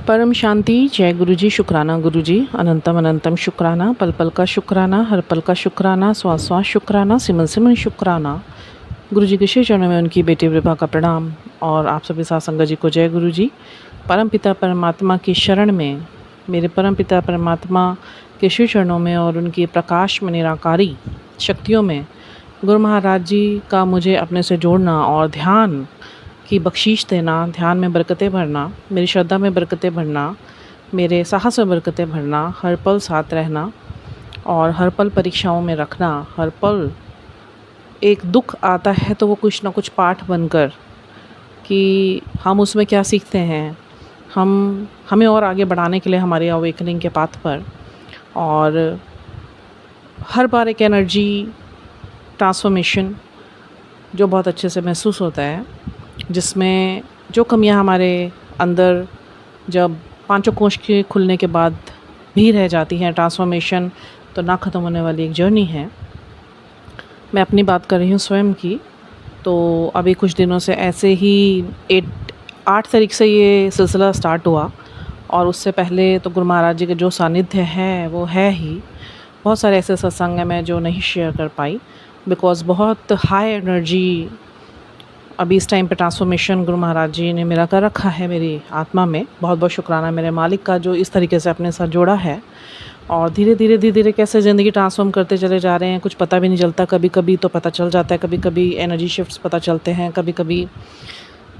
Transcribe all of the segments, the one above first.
परम शांति। जय गुरु जी। शुक्राना गुरु जी। अनंतम अनंतम शुक्राना। पल पल का शुक्राना, हर पल का शुक्राना, श्वास श्वास शुक्राना, सिमन सिमन शुक्राना। गुरु जी के श्री चरणों में उनकी बेटी विभा का प्रणाम और आप सभी साथ संगत जी को जय गुरु जी। परम पिता परमात्मा की शरण में, मेरे परम पिता परमात्मा के श्री चरणों में और उनकी प्रकाश में निराकारी शक्तियों में गुरु महाराज जी का मुझे अपने से जोड़ना और ध्यान की बख्शीश देना, ध्यान में बरकतें भरना, मेरी श्रद्धा में बरकतें भरना, मेरे साहस में बरकतें भरना, हर पल साथ रहना और हर पल परीक्षाओं में रखना। हर पल एक दुख आता है तो वो कुछ ना कुछ पाठ बनकर कि हम उसमें क्या सीखते हैं, हमें और आगे बढ़ाने के लिए हमारी अवेकनिंग के पाथ पर। और हर बार एक एनर्जी ट्रांसफॉर्मेशन जो बहुत अच्छे से महसूस होता है, जिसमें जो कमियां हमारे अंदर जब पांचों कोश के खुलने के बाद भी रह जाती हैं, ट्रांसफॉर्मेशन तो ना ख़त्म होने वाली एक जर्नी है। मैं अपनी बात कर रही हूँ स्वयं की। तो अभी कुछ दिनों से ऐसे ही 8 तारीख से ये सिलसिला स्टार्ट हुआ और उससे पहले तो गुरु महाराज जी के जो सानिध्य है वो है ही। बहुत सारे ऐसे सत्संग हैं मैं जो नहीं शेयर कर पाई बिकॉज़ बहुत हाई एनर्जी अभी इस टाइम पे ट्रांसफॉर्मेशन गुरु महाराज जी ने मेरा कर रखा है मेरी आत्मा में। बहुत बहुत शुक्राना मेरे मालिक का जो इस तरीके से अपने साथ जोड़ा है। और धीरे धीरे कैसे ज़िंदगी ट्रांसफॉर्म करते चले जा रहे हैं, कुछ पता भी नहीं चलता। कभी कभी तो पता चल जाता है, कभी कभी एनर्जी शिफ्ट्स पता चलते हैं, कभी कभी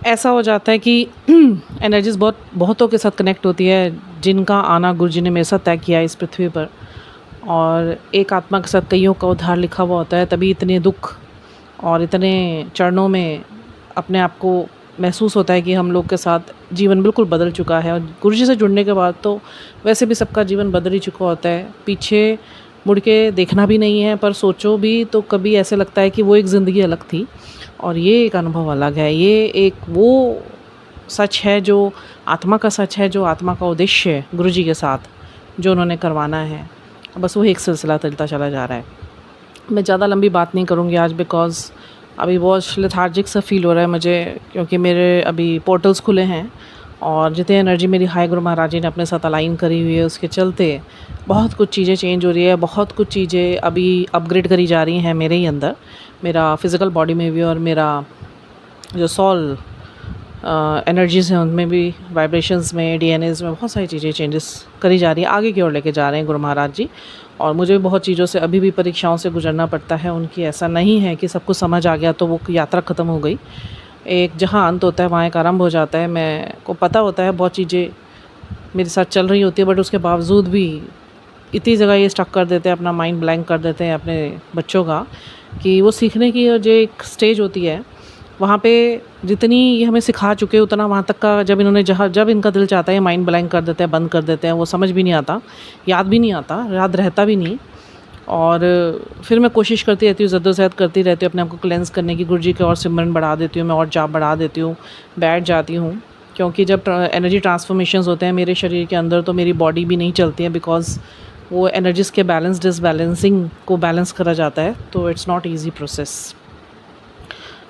ऐसा हो जाता है कि एनर्जीज़ बहुतों के साथ कनेक्ट होती है जिनका आना गुरु जी ने मेरे साथ तय किया इस पृथ्वी पर। और एक आत्मा के साथ कईयों का उद्धार लिखा हुआ होता है, तभी इतने दुख और इतने चरणों में अपने आप को महसूस होता है कि हम लोग के साथ जीवन बिल्कुल बदल चुका है। और गुरु जी से जुड़ने के बाद तो वैसे भी सबका जीवन बदल ही चुका होता है। पीछे मुड़ के देखना भी नहीं है, पर सोचो भी तो कभी ऐसे लगता है कि वो एक ज़िंदगी अलग थी और ये एक अनुभव अलग है। ये एक वो सच है जो आत्मा का सच है, जो आत्मा का उद्देश्य है गुरु जी के साथ जो उन्होंने करवाना है। बस वो एक सिलसिला चलता चला जा रहा है। मैं ज़्यादा लंबी बात नहीं करूँगी आज बिकॉज़ अभी बहुत लेथार्जिक सा फील हो रहा है मुझे, क्योंकि मेरे अभी पोर्टल्स खुले हैं और जितनी एनर्जी मेरी हाई गुरु महाराज जी ने अपने साथ अलाइन करी हुई है उसके चलते बहुत कुछ चीज़ें चेंज हो रही है। बहुत कुछ चीज़ें अभी अपग्रेड करी जा रही हैं मेरे ही अंदर, मेरा फिज़िकल बॉडी में भी और मेरा जो सोल एनर्जीज़ हैं उनमें भी, वाइब्रेशंस में, डीएनएज़ में बहुत सारी चीज़ें चेंजेस करी जा रही है, आगे की ओर लेके जा रहे हैं गुरु महाराज जी। और मुझे भी बहुत चीज़ों से अभी भी परीक्षाओं से गुजरना पड़ता है उनकी। ऐसा नहीं है कि सब कुछ समझ आ गया तो वो यात्रा ख़त्म हो गई। एक जहाँ अंत होता है वहाँ एक आरंभ हो जाता है। मैं को पता होता है बहुत चीज़ें मेरे साथ चल रही होती है, बट उसके बावजूद भी इतनी जगह ये स्टक कर देते हैं, अपना माइंड ब्लैंक कर देते हैं अपने बच्चों का, कि वो सीखने की जो एक स्टेज होती है वहाँ पे जितनी ये हमें सिखा चुके उतना वहाँ तक का जब इनका दिल चाहता है माइंड ब्लैंक कर देते हैं, बंद कर देते हैं। वो समझ भी नहीं आता, याद भी नहीं आता, याद रहता भी नहीं। और फिर मैं कोशिश करती रहती हूँ, जद्दोजहद करती रहती हूँ अपने आप को क्लेंस करने की। गुरु जी के और सिमरन बढ़ा देती हूँ मैं, और जाप बढ़ा देती हूँ, बैठ जाती हूँ। क्योंकि जब एनर्जी ट्रांसफॉर्मेशंस होते हैं मेरे शरीर के अंदर तो मेरी बॉडी भी नहीं चलती है, बिकॉज़ वो एनर्जीज़ के बैलेंस डिसबैलेंसिंग को बैलेंस करा जाता है। तो इट्स नॉट ईजी प्रोसेस।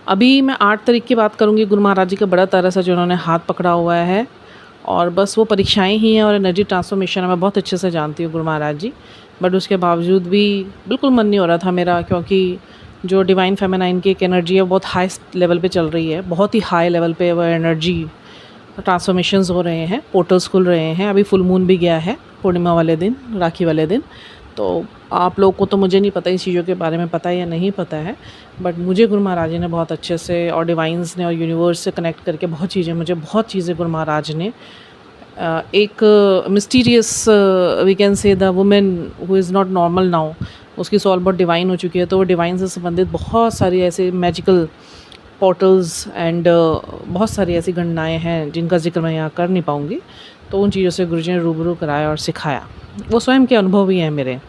अभी मैं 8 तारीख की बात करूँगी। गुरु महाराज जी का बड़ा तरह से जो उन्होंने हाथ पकड़ा हुआ है और बस वो परीक्षाएं ही हैं और एनर्जी ट्रांसफॉर्मेशन मैं बहुत अच्छे से जानती हूँ गुरु महाराज जी। बट उसके बावजूद भी बिल्कुल मन नहीं हो रहा था मेरा, क्योंकि जो डिवाइन फेमिनाइन की एक एनर्जी है वो बहुत हाई लेवल पे चल रही है, बहुत ही हाई लेवल पे वो एनर्जी ट्रांसफॉर्मेशंस हो रहे हैं, पोर्टल्स खुल रहे हैं। अभी फुल मून भी गया है पूर्णिमा वाले दिन, राखी वाले दिन। तो आप लोगों को तो मुझे नहीं पता इस चीज़ों के बारे में पता है या नहीं पता है, बट मुझे गुरु महाराज जी ने बहुत अच्छे से और डिवाइंस ने और यूनिवर्स से कनेक्ट करके बहुत चीज़ें गुरु महाराज ने एक mysterious we can say the women who is not normal now, उसकी सोल बहुत डिवाइन हो चुकी है। तो वो डिवाइन से संबंधित बहुत सारी ऐसे मैजिकल पोर्टल्स एंड बहुत सारी ऐसी गणनाएँ हैं जिनका जिक्र मैं यहाँ कर नहीं पाऊँगी। तो उन चीज़ों से गुरु जी ने रूबरू कराया और सिखाया, वो स्वयं के अनुभव ही हैं मेरे।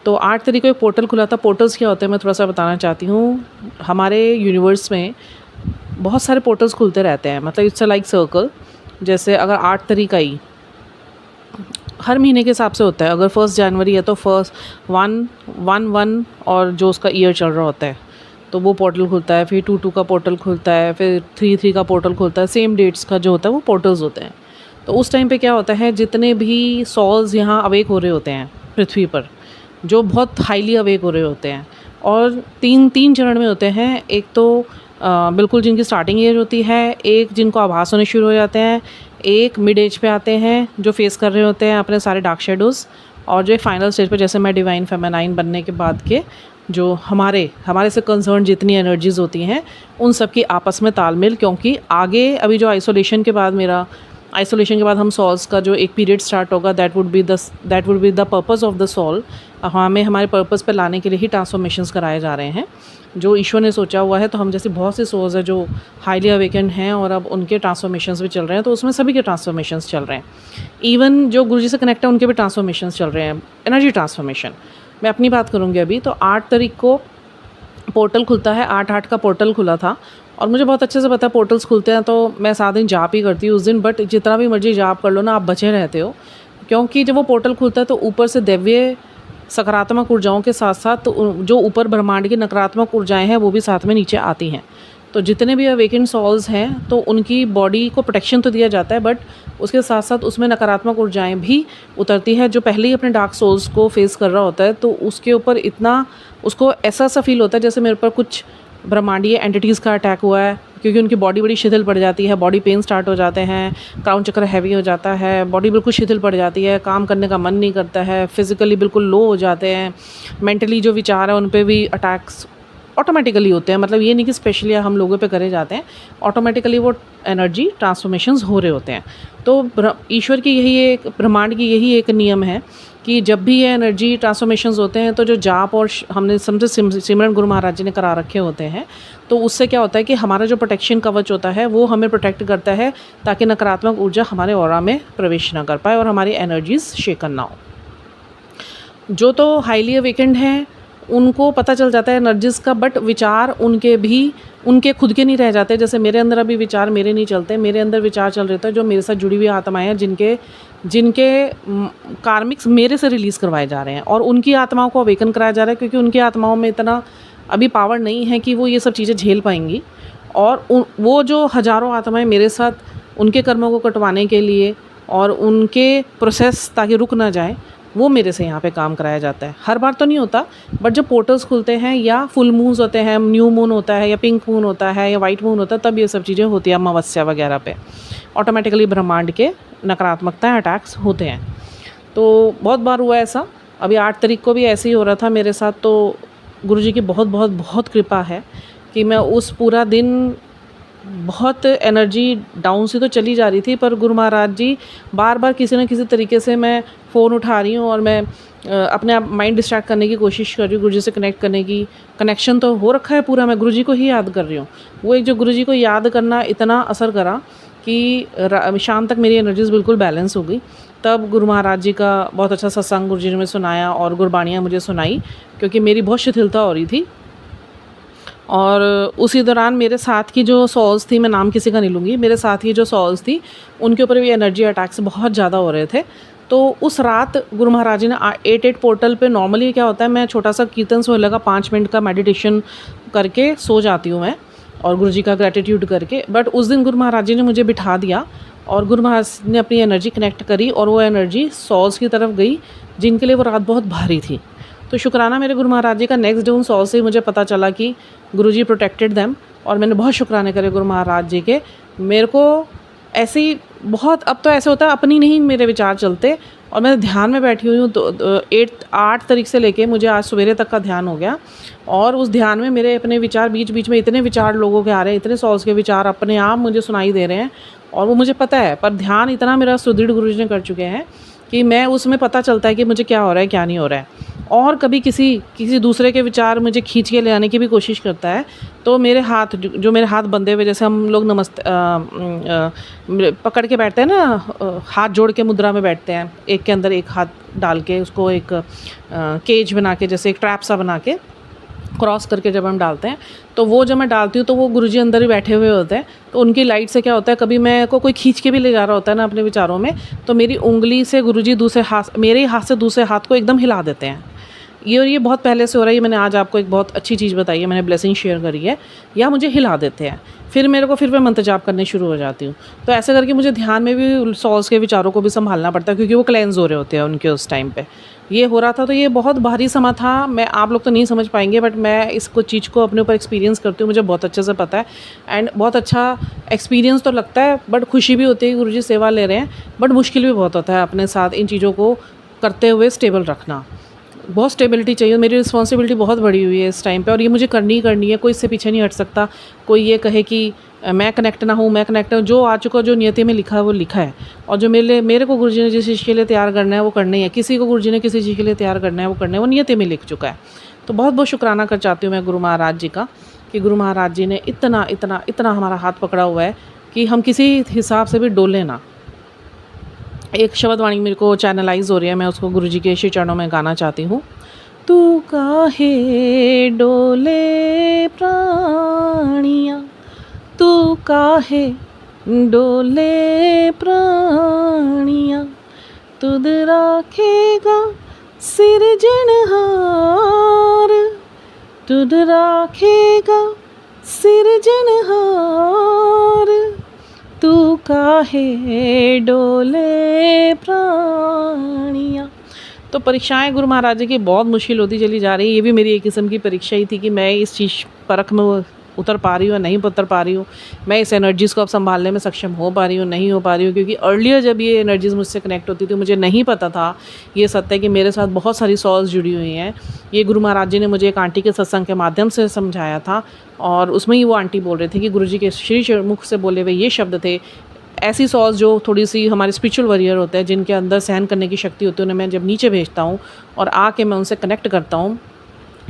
तो 8 तारीख को एक पोर्टल खुला था। पोर्टल्स क्या होते हैं मैं थोड़ा सा बताना चाहती हूँ। हमारे यूनिवर्स में बहुत सारे पोर्टल्स खुलते रहते हैं, मतलब इट्स लाइक सर्कल। जैसे अगर 8 तारीख आई, हर महीने के हिसाब से होता है। अगर 1 जनवरी है तो 1/1 और जो उसका ईयर चल रहा होता है तो वो पोर्टल खुलता है। फिर 2/2 का पोर्टल खुलता है, फिर 3/3 का पोर्टल खुलता है। सेम डेट्स का जो होता है वो पोर्टल्स होते हैं। तो उस टाइम पे क्या होता है, जितने भी सॉल्स यहाँ अवेक हो रहे होते हैं पृथ्वी पर, जो बहुत हाईली अवेक हो रहे होते हैं, और तीन चरण में होते हैं। एक तो बिल्कुल जिनकी स्टार्टिंग एज होती है, एक जिनको आभास होने शुरू हो जाते हैं, एक मिड एज पे आते हैं जो फेस कर रहे होते हैं अपने सारे डार्क शेडोज़, और जो एक फाइनल स्टेज पे जैसे मैं डिवाइन फेमिनाइन बनने के बाद के जो हमारे से कंसर्न जितनी एनर्जीज़ होती हैं उन सब की आपस में तालमेल, क्योंकि आगे अभी जो आइसोलेशन के बाद हम सॉल्स का जो एक पीरियड स्टार्ट होगा, that would be the purpose of the soul. हमें हमारे पर्पस पे लाने के लिए ही ट्रांसफॉर्मेशंस कराए जा रहे हैं जो ईश्वर ने सोचा हुआ है। तो हम जैसे बहुत से सोल्स हैं जो हाईली अवेकेंड हैं और अब उनके ट्रांसफॉर्मेशंस भी चल रहे हैं, तो उसमें सभी के ट्रांसफॉर्मेशंस चल रहे हैं। इवन जो गुरुजी से कनेक्ट है उनके भी ट्रांसफॉर्मेशंस चल रहे हैं, एनर्जी ट्रांसफॉर्मेशन। मैं अपनी बात करूँगी अभी, तो 8 तारीख को पोर्टल खुलता है, 8/8 का पोर्टल खुला था, और मुझे बहुत अच्छे से पता है पोर्टल्स खुलते हैं तो मैं 7 दिन जाप ही करती हूँ उस दिन। बट जितना भी मर्जी जाप कर लो ना, आप बचे रहते हो, क्योंकि जब वो पोर्टल खुलता है तो ऊपर से दैवीय सकारात्मक ऊर्जाओं के साथ साथ जो ऊपर ब्रह्मांड की नकारात्मक ऊर्जाएं हैं वो भी साथ में नीचे आती हैं। तो जितने भी अवेकेंड सॉल्स हैं तो उनकी बॉडी को प्रोटेक्शन तो दिया जाता है, बट उसके साथ साथ उसमें नकारात्मक ऊर्जाएं भी उतरती है। जो पहले ही अपने डार्क सोल्स को फेस कर रहा होता है तो उसके ऊपर इतना उसको ऐसा फील होता है जैसे मेरे पर कुछ ब्रह्मांडीय एंटिटीज़ का अटैक हुआ है, क्योंकि उनकी बॉडी बड़ी शिथिल पड़ जाती है, बॉडी पेन स्टार्ट हो जाते हैं, क्राउन चक्र हैवी हो जाता है, बॉडी बिल्कुल शिथिल पड़ जाती है, काम करने का मन नहीं करता है, फिज़िकली बिल्कुल लो हो जाते हैं, मेंटली जो विचार है उन पे भी अटैक्स ऑटोमेटिकली होते हैं। मतलब ये नहीं कि स्पेशली हम लोगों पे करे जाते हैं, ऑटोमेटिकली वो एनर्जी ट्रांसफॉर्मेशंस हो रहे होते हैं। तो ईश्वर की यही एक, ब्रह्मांड की यही एक नियम है कि जब भी ये एनर्जी ट्रांसफॉर्मेशंस होते हैं तो जो जाप और हमने समझे सिमरन गुरु महाराज जी ने करा रखे होते हैं, तो उससे क्या होता है कि हमारा जो प्रोटेक्शन कवच होता है वो हमें प्रोटेक्ट करता है, ताकि नकारात्मक ऊर्जा हमारे ऑरा में प्रवेश ना कर पाए और हमारी एनर्जीज शेकन ना हो। जो तो हाईली अवेकेंड हैं उनको पता चल जाता है एनर्जीज़ का, बट विचार उनके खुद के नहीं रह जाते। जैसे मेरे अंदर अभी विचार मेरे नहीं चलते, मेरे अंदर विचार चल रहे थे जो मेरे साथ जुड़ी हुई आत्माएं हैं, जिनके कार्मिक्स मेरे से रिलीज़ करवाए जा रहे हैं, और उनकी आत्माओं को अवेकन कराया जा रहा है, क्योंकि उनकी आत्माओं में इतना अभी पावर नहीं है कि वो ये सब चीज़ें झेल पाएंगी। और वो जो हज़ारों आत्माएं मेरे साथ उनके कर्मों को कटवाने के लिए और उनके प्रोसेस ताकि रुक ना जाए, वो मेरे से यहाँ पे काम कराया जाता है। हर बार तो नहीं होता, बट जब पोर्टल्स खुलते हैं या फुल मून्स होते हैं, न्यू मून होता है या पिंक मून होता है या वाइट मून होता है, तब ये सब चीज़ें होती है। अमावस्या वगैरह पे ऑटोमेटिकली ब्रह्मांड के नकारात्मकता अटैक्स होते हैं। तो बहुत बार हुआ ऐसा, अभी 8 तारीख को भी ऐसे ही हो रहा था मेरे साथ। तो गुरुजी की बहुत बहुत बहुत कृपा है कि मैं उस पूरा दिन बहुत एनर्जी डाउन सी तो चली जा रही थी, पर गुरु महाराज जी बार बार किसी न किसी तरीके से, मैं फ़ोन उठा रही हूँ और मैं अपने आप माइंड डिस्ट्रैक्ट करने की कोशिश कर रही हूँ, गुरुजी से कनेक्ट करने की। कनेक्शन तो हो रखा है पूरा, मैं गुरुजी को ही याद कर रही हूँ। वो एक जो गुरुजी को याद करना इतना असर करा कि शाम तक मेरी एनर्जीज़ बिल्कुल बैलेंस हो गई। तब गुरु महाराज जी का बहुत अच्छा सत्संग गुरुजी ने मुझे सुनाया और गुरबाणियाँ मुझे सुनाई, क्योंकि मेरी बहुत शिथिलता हो रही थी। और उसी दौरान मेरे साथ की जो सॉल्स थी, मैं नाम किसी का नहीं लूँगी, मेरे साथ की जो सॉल्स थी उनके ऊपर भी एनर्जी अटैक्स बहुत ज़्यादा हो रहे थे। तो उस रात गुरु महाराज जी ने 8 पोर्टल पे, नॉर्मली क्या होता है, मैं छोटा सा कीर्तन सोहला का 5 मिनट का मेडिटेशन करके सो जाती हूँ मैं, और गुरु जी का ग्रेटिट्यूड करके। बट उस दिन गुरु महाराज जी ने मुझे बिठा दिया और गुरु महाराज ने अपनी एनर्जी कनेक्ट करी, और वो एनर्जी सॉल्स की तरफ गई जिनके लिए वो रात बहुत भारी थी। तो शुक्राना मेरे गुरु महाराज जी का, नेक्स्ट डे उन सॉल से मुझे पता चला कि गुरुजी प्रोटेक्टेड देम, और मैंने बहुत शुक्राने करे गुरु महाराज जी के। मेरे को ऐसे ही बहुत, अब तो ऐसे होता है अपनी नहीं मेरे विचार चलते, और मैं ध्यान में बैठी हुई हूँ। तो 8 तारीख से लेके मुझे आज सवेरे तक का ध्यान हो गया, और उस ध्यान में मेरे अपने विचार, बीच बीच में इतने विचार लोगों के आ रहे हैं, इतने सॉल्स के विचार अपने आप मुझे सुनाई दे रहे हैं, और वो मुझे पता है, पर ध्यान इतना मेरा सुदृढ़ गुरुजी ने कर चुके हैं कि मैं उसमें पता चलता है कि मुझे क्या हो रहा है क्या नहीं हो रहा है। और कभी किसी दूसरे के विचार मुझे खींच के ले आने की भी कोशिश करता है, तो मेरे हाथ जो मेरे हाथ बंधे हुए, जैसे हम लोग नमस्ते पकड़ के बैठते हैं ना, हाथ जोड़ के मुद्रा में बैठते हैं, एक के अंदर एक हाथ डाल के, उसको एक केज बना के, जैसे एक ट्रैप सा बना के क्रॉस करके जब हम डालते हैं, तो वो जब मैं डालती हूँ तो वो गुरुजी अंदर ही बैठे हुए होते हैं। तो उनकी लाइट से क्या होता है, कभी मैं को कोई खींच के भी ले जा रहा होता है ना अपने विचारों में, तो मेरी उंगली से गुरुजी दूसरे हाथ, मेरे हाथ से दूसरे हाथ को एकदम हिला देते हैं, और ये बहुत पहले से हो रहा है। ये मैंने आज आपको एक बहुत अच्छी चीज़ बताई है, मैंने ब्लेसिंग शेयर करी है, या मुझे हिला देते हैं, फिर मेरे को फिर मैं मंत्र जाप करने शुरू हो जाती हूँ। तो ऐसे करके मुझे ध्यान में भी सॉल्स के विचारों को भी संभालना पड़ता है, क्योंकि वो क्लेंस हो रहे होते हैं उनके उस टाइम पे। ये हो रहा था, तो ये बहुत भारी समा था। मैं आप लोग तो नहीं समझ पाएंगे, बट मैं इसको चीज़ को अपने ऊपर एक्सपीरियंस करती हूँ, मुझे बहुत अच्छे से पता है। एंड बहुत अच्छा एक्सपीरियंस तो लगता है, बट खुशी भी होती है कि गुरुजी सेवा ले रहे हैं, बट मुश्किल भी बहुत होता है अपने साथ इन चीज़ों को करते हुए स्टेबल रखना। बहुत स्टेबिलिटी चाहिए। मेरी रिस्पॉन्सिबिलिटी बहुत बड़ी हुई है इस टाइम पे, और ये मुझे करनी ही करनी है, कोई इससे पीछे नहीं हट सकता। कोई ये कहे कि मैं कनेक्ट ना हूँ, मैं कनेक्ट हूँ, जो आ चुका, जो नियति में लिखा है वो लिखा है। और जो मेरे को गुरुजी ने जिस चीज़ के लिए तैयार करना है वो करना ही है। किसी को गुरुजी ने किसी चीज़ के लिए तैयार करना है वो करना है, वो नियति में लिख चुका है। तो बहुत बहुत शुक्राना कर चाहती हूँ मैं गुरु महाराज जी का, कि गुरु महाराज जी ने इतना इतना इतना हमारा हाथ पकड़ा हुआ है कि हम किसी हिसाब से भी डोले ना। एक शब्द वाणी मेरे को चैनलाइज हो रही है, मैं उसको गुरुजी के श्री चरणों में गाना चाहती हूँ। तू काहे डोले प्राणिया, तू काहे डोले प्राणिया, तुद राखेगा सिरजनहार, तुद राखेगा सिरजनहार, तू काहे डोले प्राणिया। तो परीक्षाएं गुरु महाराज जी की बहुत मुश्किल होती चली जा रही है। ये भी मेरी एक किस्म की परीक्षा ही थी कि मैं इस चीज़ परख में उतर पा रही हूँ या नहीं उतर पा रही हूँ, मैं इस एनर्जीज़ को अब संभालने में सक्षम हो पा रही हूँ, नहीं हो पा रही हूँ। क्योंकि अर्लियर जब ये एनर्जीज़ मुझसे कनेक्ट होती थी, मुझे नहीं पता था ये सत्य है कि मेरे साथ बहुत सारी सॉल्स जुड़ी हुई हैं। ये गुरु महाराज जी ने मुझे एक आंटी के सत्संग के माध्यम से समझाया था, और उसमें ही वो आंटी बोल रहे थे कि गुरुजी के श्री मुख से बोले हुए ये शब्द थे। ऐसी सॉल्स जो थोड़ी सी हमारे स्पिरिचुअल वॉरियर होते हैं, जिनके अंदर सहन करने की शक्ति होती है, उन्हें मैं जब नीचे भेजता हूँ और आके मैं उनसे कनेक्ट करता हूँ,